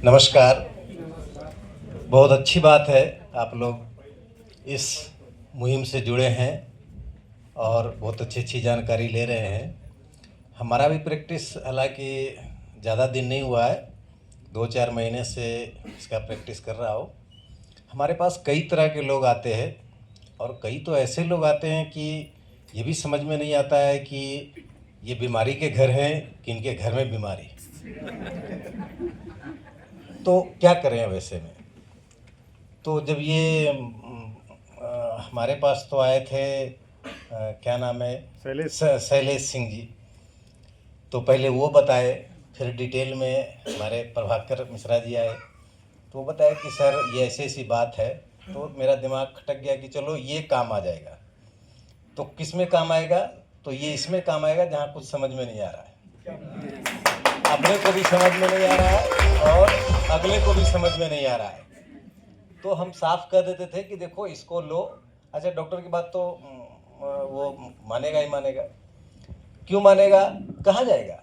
नमस्कार। बहुत अच्छी बात है आप लोग इस मुहिम से जुड़े हैं और बहुत अच्छी अच्छी जानकारी ले रहे हैं। हमारा भी प्रैक्टिस हालांकि ज़्यादा दिन नहीं हुआ है, 2-4 महीने से इसका प्रैक्टिस कर रहा हूँ। हमारे पास कई तरह के लोग आते हैं और कई तो ऐसे लोग आते हैं कि ये भी समझ में नहीं आता है कि ये बीमारी के घर हैं कि इनके घर में बीमारी। तो क्या करें वैसे में। तो जब ये हमारे पास तो आए थे क्या नाम है, शैलेश सिंह जी। तो पहले वो बताए, फिर डिटेल में हमारे प्रभाकर मिश्रा जी आए तो वो बताया कि सर ये ऐसी ऐसी बात है। तो मेरा दिमाग खटक गया कि चलो ये काम आ जाएगा। तो किस में काम आएगा? तो ये इसमें काम आएगा जहाँ कुछ समझ में नहीं आ रहा है, अपने को भी समझ में नहीं आ रहा है और अगले को भी समझ में नहीं आ रहा है। तो हम साफ कर देते थे कि देखो इसको लो। अच्छा, डॉक्टर की बात तो वो मानेगा ही मानेगा। क्यों मानेगा? कहाँ जाएगा?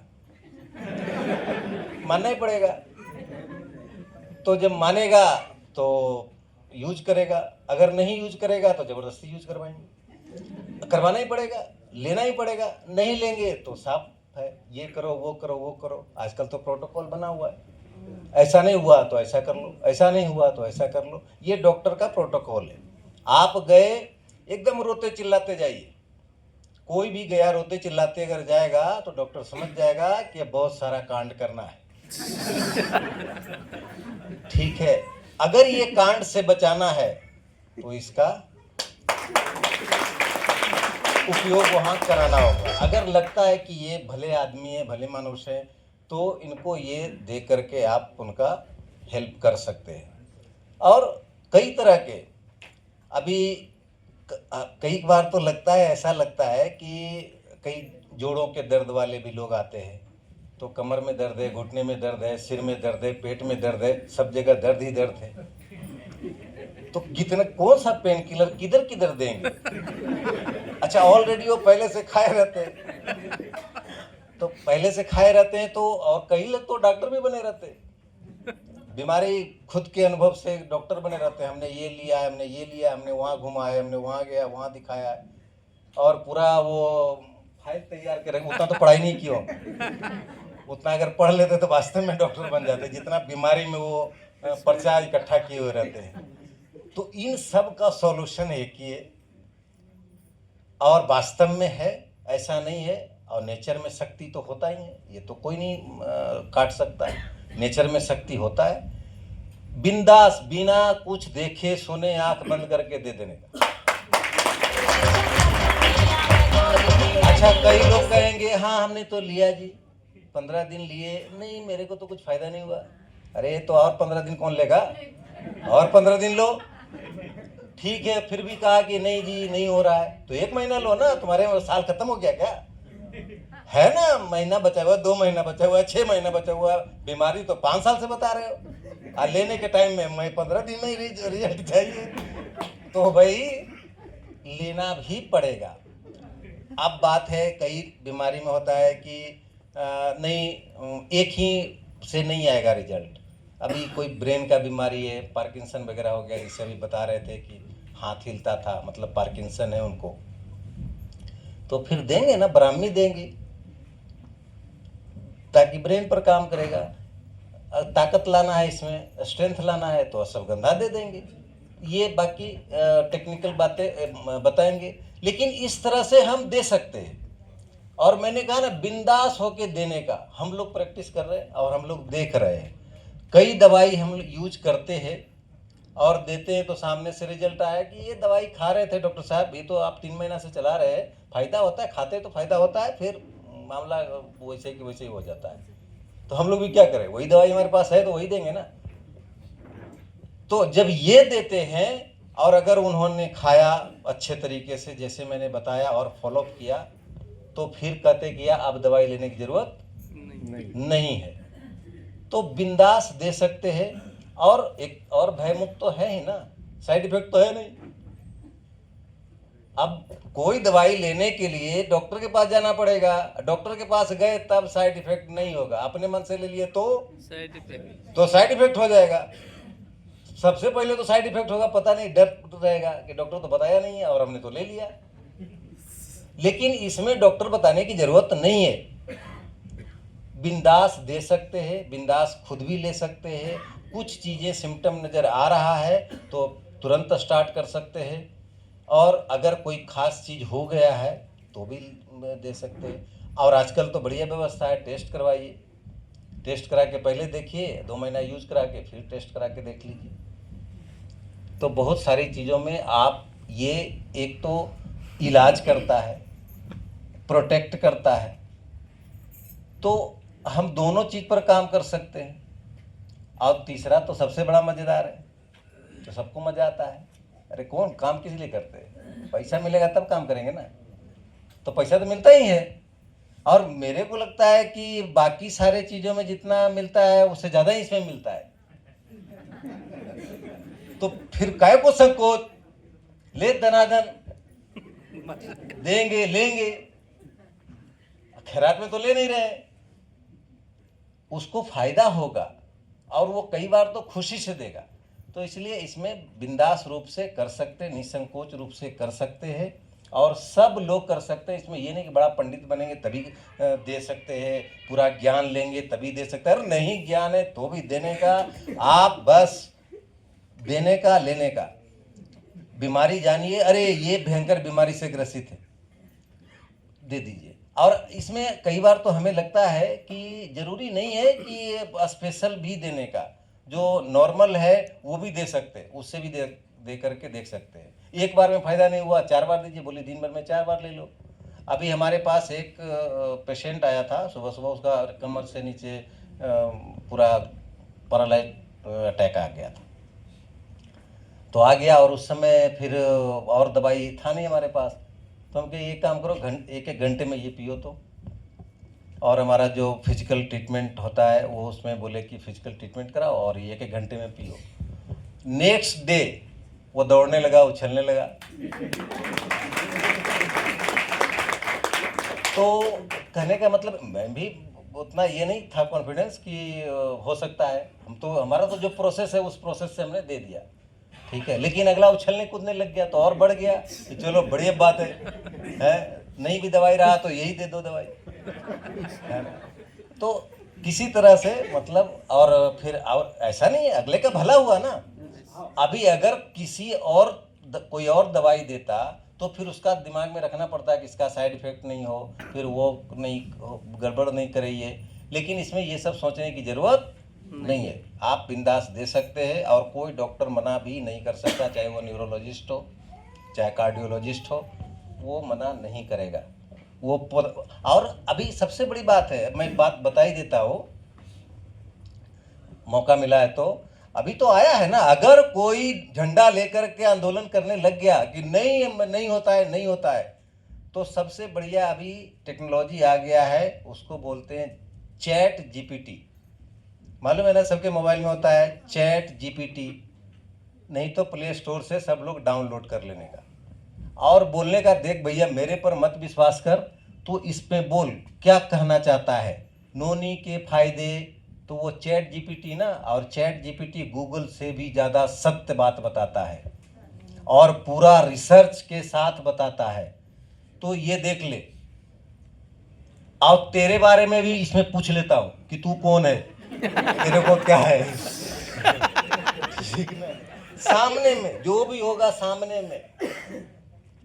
मानना ही पड़ेगा। तो जब मानेगा तो यूज करेगा, अगर नहीं यूज करेगा तो ज़बरदस्ती यूज करवाना ही पड़ेगा, लेना ही पड़ेगा। नहीं लेंगे तो साफ है, ये करो वो करो वो करो। आजकल तो प्रोटोकॉल बना हुआ है, ऐसा नहीं हुआ तो ऐसा कर लो, ऐसा नहीं हुआ तो ऐसा कर लो। ये डॉक्टर का प्रोटोकॉल है। आप गए एकदम रोते चिल्लाते जाइए। कोई भी गया रोते चिल्लाते अगर जाएगा तो डॉक्टर समझ जाएगा कि बहुत सारा कांड करना है। ठीक है, अगर ये कांड से बचाना है तो इसका उपयोग वहाँ कराना होगा। अगर लगता है कि ये भले आदमी है, भले मनुष्य है, तो इनको ये दे करके आप उनका हेल्प कर सकते हैं। और कई तरह के अभी कई बार तो लगता है, ऐसा लगता है कि कई जोड़ों के दर्द वाले भी लोग आते हैं। तो कमर में दर्द है, घुटने में दर्द है, सिर में दर्द है, पेट में दर्द है, सब जगह दर्द ही दर्द है। तो कितना कौन सा पेन किलर किधर किधर देंगे? अच्छा, ऑलरेडी वो पहले से खाए रहते हैं, तो पहले से खाए रहते हैं तो, और कई लोग तो डॉक्टर भी बने रहते हैं। बीमारी खुद के अनुभव से डॉक्टर बने रहते हैं। हमने ये लिया, हमने ये लिया, हमने वहाँ घुमाया, हमने वहाँ गया, वहाँ दिखाया, और पूरा वो फाइल तैयार कर रहे। उतना तो पढ़ाई नहीं की हो, उतना अगर पढ़ लेते तो वास्तव में डॉक्टर बन जाते, जितना बीमारी में वो पर्चा इकट्ठा किए हुए रहते हैं। तो इन सब का सॉल्यूशन एक ही है और वास्तव में है, ऐसा नहीं है। और नेचर में शक्ति तो होता ही है, ये तो कोई नहीं काट सकता है। नेचर में शक्ति होता है, बिंदास बिना कुछ देखे सुने आंख बंद करके दे देने का। अच्छा, कई लोग कहेंगे हाँ हमने तो लिया जी, 15 दिन लिए, नहीं मेरे को तो कुछ फायदा नहीं हुआ। अरे तो और 15 दिन कौन लेगा? और 15 दिन लो। ठीक है, फिर भी कहा कि नहीं जी नहीं हो रहा है, तो 1 महीना लो ना। तुम्हारे साल खत्म हो गया क्या? है ना, महीना बचा हुआ, 2 महीना बचा हुआ, 6 महीना बचा हुआ। बीमारी तो 5 साल से बता रहे हो, लेने के टाइम में मैं 15 दिन में ही रिजल्ट चाहिए। तो भाई लेना भी पड़ेगा। अब बात है, कई बीमारी में होता है कि नहीं एक ही से नहीं आएगा रिजल्ट। अभी कोई ब्रेन का बीमारी है, पार्किंसन वगैरह हो गया, जिसे अभी बता रहे थे कि हाथ हिलता था, मतलब पार्किंसन है उनको। तो फिर देंगे ना, ब्राह्मी देंगे ताकि ब्रेन पर काम करेगा। ताकत लाना है, इसमें स्ट्रेंथ लाना है तो अश्वगंधा दे देंगे। ये बाकी टेक्निकल बातें बताएंगे, लेकिन इस तरह से हम दे सकते हैं। और मैंने कहा ना, बिंदास होके देने का हम लोग प्रैक्टिस कर रहे हैं और हम लोग देख रहे हैं। कई दवाई हम यूज करते हैं और देते हैं तो सामने से रिजल्ट आया कि ये दवाई खा रहे थे डॉक्टर साहब, ये तो आप 3 महीना से चला रहे हैं, फायदा होता है, खाते तो फायदा होता है, फिर मामला वैसे कि वैसे ही हो जाता है। तो हम लोग भी क्या करें, वही दवाई हमारे पास है तो वही देंगे ना। तो जब ये देते हैं और अगर उन्होंने खाया अच्छे तरीके से जैसे मैंने बताया और फॉलो किया, तो फिर कहते कि अब दवाई लेने की जरूरत नहीं है। तो बिंदास दे सकते हैं। और एक और भयमुक्त तो है ही ना, साइड इफेक्ट तो है नहीं। अब कोई दवाई लेने के लिए डॉक्टर के पास जाना पड़ेगा, डॉक्टर के पास गए तब साइड इफेक्ट नहीं होगा, अपने मन से ले लिए तो साइड इफेक्ट हो जाएगा। सबसे पहले तो साइड इफेक्ट होगा, पता नहीं, डर रहेगा कि डॉक्टर तो बताया नहीं है और हमने तो ले लिया। लेकिन इसमें डॉक्टर बताने की जरूरत नहीं है, बिंदास दे सकते हैं, बिंदास खुद भी ले सकते हैं। कुछ चीज़ें सिम्टम नज़र आ रहा है तो तुरंत स्टार्ट कर सकते हैं, और अगर कोई खास चीज़ हो गया है तो भी दे सकते हैं। और आजकल तो बढ़िया व्यवस्था है, टेस्ट करवाइए, टेस्ट करा के पहले देखिए, 2 महीना यूज करा के फिर टेस्ट करा के देख लीजिए। तो बहुत सारी चीज़ों में आप ये एक तो इलाज करता है, प्रोटेक्ट करता है, तो हम दोनों चीज़ पर काम कर सकते हैं। और तीसरा तो सबसे बड़ा मज़ेदार है, तो सबको मज़ा आता है। अरे कौन काम किस लिए करते हैं? पैसा मिलेगा तब काम करेंगे ना, तो पैसा तो मिलता ही है। और मेरे को लगता है कि बाकी सारे चीज़ों में जितना मिलता है उससे ज़्यादा ही इसमें मिलता है। तो फिर काय को संकोच, ले दनादन, देंगे लेंगे, खैरात में तो ले नहीं रहे, उसको फायदा होगा और वो कई बार तो खुशी से देगा। तो इसलिए इसमें बिंदास रूप से कर सकते हैं, निसंकोच रूप से कर सकते हैं, और सब लोग कर सकते हैं। इसमें ये नहीं कि बड़ा पंडित बनेंगे तभी दे सकते हैं, पूरा ज्ञान लेंगे तभी दे सकते हैं। अरे नहीं, ज्ञान है तो भी देने का, आप बस देने का, लेने का। बीमारी जानिए, अरे ये भयंकर बीमारी से ग्रसित है, दे दीजिए। और इसमें कई बार तो हमें लगता है कि जरूरी नहीं है कि स्पेशल भी देने का, जो नॉर्मल है वो भी दे सकते हैं, उससे भी दे करके देख सकते हैं। एक बार में फ़ायदा नहीं हुआ, 4 बार दीजिए, बोले दिन भर में 4 बार ले लो। अभी हमारे पास एक पेशेंट आया था, सुबह सुबह उसका कमर से नीचे पूरा पैरालाइज अटैक आ गया था। तो आ गया, और उस समय फिर और दवाई था नहीं हमारे पास, तो हम कहे एक काम करो, एक घंटे में ये पियो। तो और हमारा जो फिजिकल ट्रीटमेंट होता है वो उसमें बोले कि फिजिकल ट्रीटमेंट कराओ और ये 1 घंटे में पियो। नेक्स्ट डे वो दौड़ने लगा, उछलने लगा। तो कहने का मतलब, मैं भी उतना ये नहीं था कॉन्फिडेंस कि हो सकता है, हमारा तो जो प्रोसेस है उस प्रोसेस से हमने दे दिया, ठीक है। लेकिन अगला उछलने कूदने लग गया तो और बढ़ गया कि चलो बढ़िया बात है, नहीं भी दवाई रहा तो यही दे दो दवाई, है ना। तो किसी तरह से मतलब, और फिर और ऐसा नहीं है, अगले का भला हुआ ना। अभी अगर किसी और कोई और दवाई देता तो फिर उसका दिमाग में रखना पड़ता है कि इसका साइड इफेक्ट नहीं हो, फिर वो नहीं गड़बड़ नहीं करे ये। लेकिन इसमें ये सब सोचने की ज़रूरत नहीं है, आप बिंदास दे सकते हैं, और कोई डॉक्टर मना भी नहीं कर सकता, चाहे वो न्यूरोलॉजिस्ट हो चाहे कार्डियोलॉजिस्ट हो, वो मना नहीं करेगा वो। और अभी सबसे बड़ी बात है, मैं बात बता ही देता हूँ, मौका मिला है तो। अभी तो आया है ना, अगर कोई झंडा लेकर के आंदोलन करने लग गया कि नहीं होता है, नहीं होता है, तो सबसे बढ़िया अभी टेक्नोलॉजी आ गया है, उसको बोलते हैं चैट जीपीटी। मालूम है ना, सबके मोबाइल में होता है चैट जीपीटी, नहीं तो प्ले स्टोर से सब लोग डाउनलोड कर लेने का और बोलने का, देख भैया मेरे पर मत विश्वास कर, तो इस पे बोल क्या कहना चाहता है, नोनी के फायदे। तो वो चैट जीपीटी ना, और चैट जीपीटी गूगल से भी ज़्यादा सत्य बात बताता है और पूरा रिसर्च के साथ बताता है। तो ये देख ले, और तेरे बारे में भी इसमें पूछ लेता हूँ कि तू कौन है, तेरे को क्या है, ठीक है, सामने में जो भी होगा सामने में,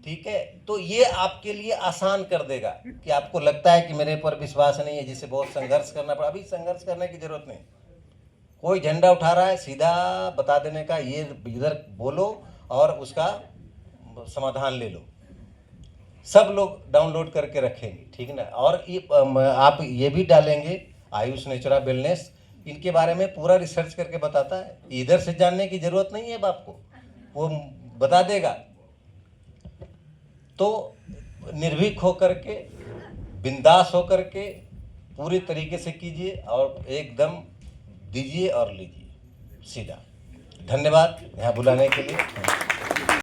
ठीक है। तो ये आपके लिए आसान कर देगा कि आपको लगता है कि मेरे पर विश्वास नहीं है, जिससे बहुत संघर्ष करना पड़ा। अभी संघर्ष करने की जरूरत नहीं, कोई झंडा उठा रहा है सीधा बता देने का, ये इधर बोलो और उसका समाधान ले लो। सब लोग डाउनलोड करके रखेंगे, ठीक ना। और आप ये भी डालेंगे आयुष नेचुरा वेलनेस, इनके बारे में पूरा रिसर्च करके बताता है, इधर से जानने की जरूरत नहीं है आपको, वो बता देगा। तो निर्भीक होकर के, बिंदास होकर के पूरी तरीके से कीजिए और एकदम दीजिए और लीजिए सीधा। धन्यवाद यहाँ बुलाने के लिए।